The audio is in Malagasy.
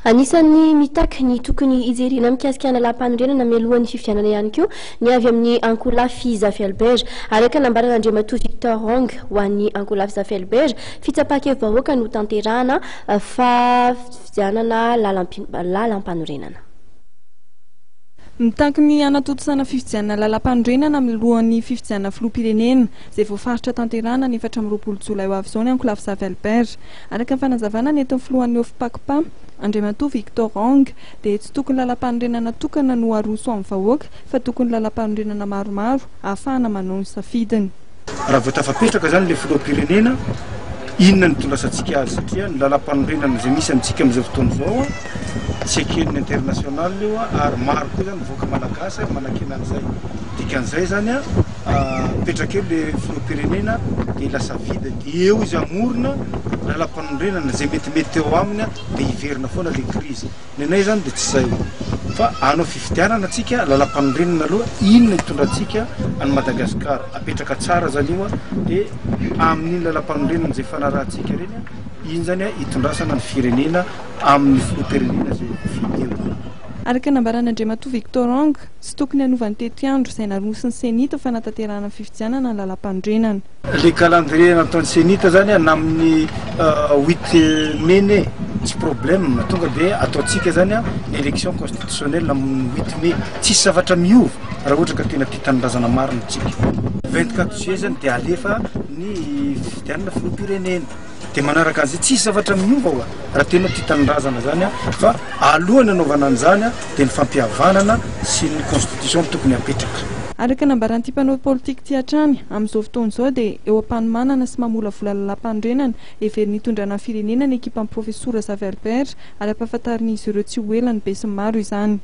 Anisan'ny mitaky ny tokony ijerena mikasika ny lapanondrenana mialohan'ny fifidianana ihany koa ny avy amin'ny Ankolafy Zafelberge araka nambarana Andriamatoa Victor Rong ho an'ny Ankolafy Zafelberge fitsapakevim-bahoaka no tanterahana fa fifidianana lalam-panorenana. Mitaky ny anatotosana fifidianana lalam-panorenana mialohan'ny fifidianana filoham-pirenena izay voafaritra tanterahana ny 4 Jolay ho avy izao ny Ankolafy Zafelberge. Araka ny fanazavana ny eto filohan'ny Ofipakpa Andriamatoa Victor Rong dia tsy tokony lalam-panorenana tokana no aroso amin'ny vahoaka fa tokony lalam-panorenana maromaro ahafahana manao ny safidiny. Raha vao tafapetraka zany le filoham-pirenena inona ny tondrasantsika azy satria ny lalam-panorenana izay misy amintsika amin'izao fotoana izao tsy eken'ny international io ary maro koa zany voaka malagasy manakena an'izay dikan'izay zany petraka eo le filoham-pirenena dia lasa vida dia eo izy amorona lalam-panorenana izay metimety eo aminy dia hiverina foana le crise nenay zany dia tsy zay fa anao fifidianana atsika lalam-panorenana aloha inona hitondrantsika any Madagasikara apetraka tsara zany io dia amin'ny lalam-panorenana izay fanarahantsika reny iny zany hitondrasana ny firenena amin'ny filoham-pirenena zay video. Araka nambaran'Andriamatoa Victor Rong tsy tokony hanaovany tetiandro izay narosiny senita ho fanatanterahana fifidianana ny lalam-panorenana. Le calendrier nataon'ny senita zany amin'ny 8 mai tsy problème tonga dia ataontsika zany élection constitutionnelle amin'ny 8 mai tsisy zavatra miova raha ohatra ka tena tia tanindrazana marina tsika. 24 juillet zany dia alefa ny fifidianana filoham-pirenena dia manaraka an'izay tsisy zavatra miova raha tena tia tanindrazana zany fa alohany anaovana an'izany dia ny fampihavanana sy ny constitution tokony apetraka. Araka nambaran'ity mpanao politika ty hatrany amin'izao fotoana izao dia eo am-panomanana sy mamolavola lalam-panorenana heverina hitondrana ny firenena ny ekipan'ny profesora Zafelberge ary ampahafantarin'izy ireo tsy ho ela ny be sy maro izany.